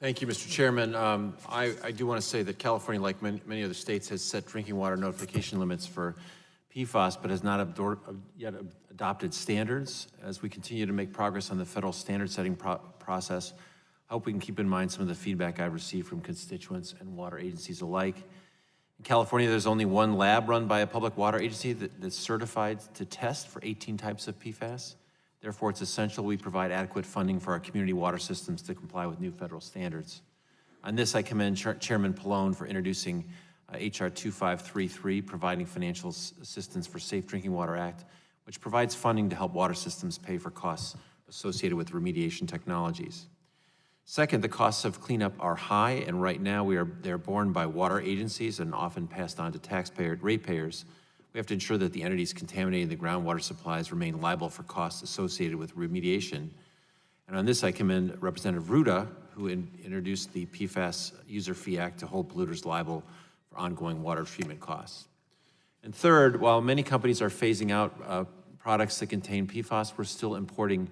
Thank you, Mr. Chairman. I do want to say that California, like many other states, has set drinking water notification limits for PFAS, but has not yet adopted standards. As we continue to make progress on the federal standard setting process, I hope we can keep in mind some of the feedback I've received from constituents and water agencies alike. In California, there's only one lab run by a public water agency that's certified to test for 18 types of PFAS. Therefore, it's essential we provide adequate funding for our community water systems to comply with new federal standards. On this, I commend Chairman Pallone for introducing HR 2533, providing financial assistance for Safe Drinking Water Act, which provides funding to help water systems pay for costs associated with remediation technologies. Second, the costs of cleanup are high, and right now they're borne by water agencies and often passed on to ratepayers. We have to ensure that the entities contaminating the groundwater supplies remain liable for costs associated with remediation. And on this, I commend Representative Ruda, who introduced the PFAS User Fee Act to hold polluters liable for ongoing water treatment costs. And third, while many companies are phasing out products that contain PFAS, we're still importing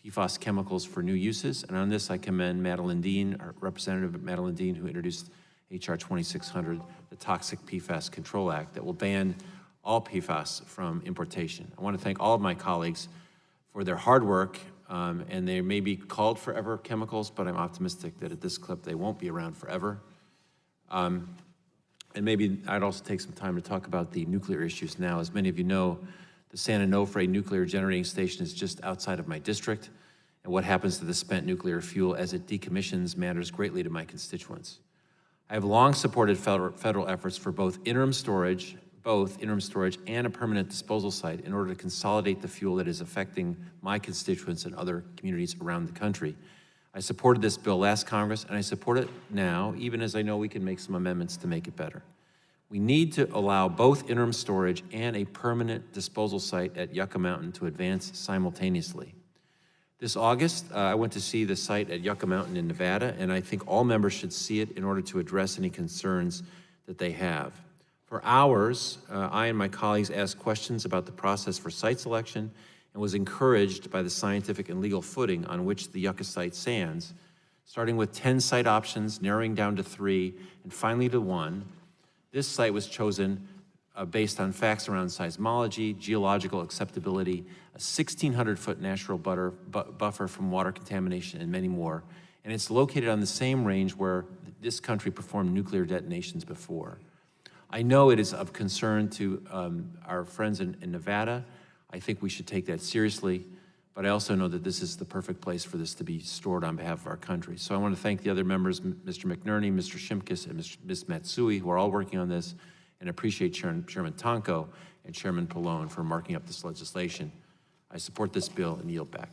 PFAS chemicals for new uses. And on this, I commend Madeline Dean, our Representative Madeline Dean, who introduced HR 2600, the Toxic PFAS Control Act, that will ban all PFAS from importation. I want to thank all of my colleagues for their hard work, and they may be called forever chemicals, but I'm optimistic that at this clip they won't be around forever. And maybe I'd also take some time to talk about the nuclear issues now. As many of you know, the San Onofre nuclear generating station is just outside of my district, and what happens to the spent nuclear fuel as it decommissions matters greatly to my constituents. I have long supported federal efforts for both interim storage and a permanent disposal site in order to consolidate the fuel that is affecting my constituents and other communities around the country. I supported this bill last Congress, and I support it now, even as I know we can make some amendments to make it better. We need to allow both interim storage and a permanent disposal site at Yucca Mountain to advance simultaneously. This August, I went to see the site at Yucca Mountain in Nevada, and I think all members should see it in order to address any concerns that they have. For hours, I and my colleagues asked questions about the process for site selection and was encouraged by the scientific and legal footing on which the Yucca site stands, starting with 10 site options, narrowing down to 3, and finally to 1. This site was chosen based on facts around seismology, geological acceptability, a 1,600-foot natural buffer from water contamination, and many more. And it's located on the same range where this country performed nuclear detonations before. I know it is of concern to our friends in Nevada. I think we should take that seriously, but I also know that this is the perfect place for this to be stored on behalf of our country. So I want to thank the other members, Mr. McNerney, Mr. Shimkus, and Ms. Matsui, who are all working on this, and appreciate Chairman Tonko and Chairman Pallone for marking up this legislation. I support this bill and yield back.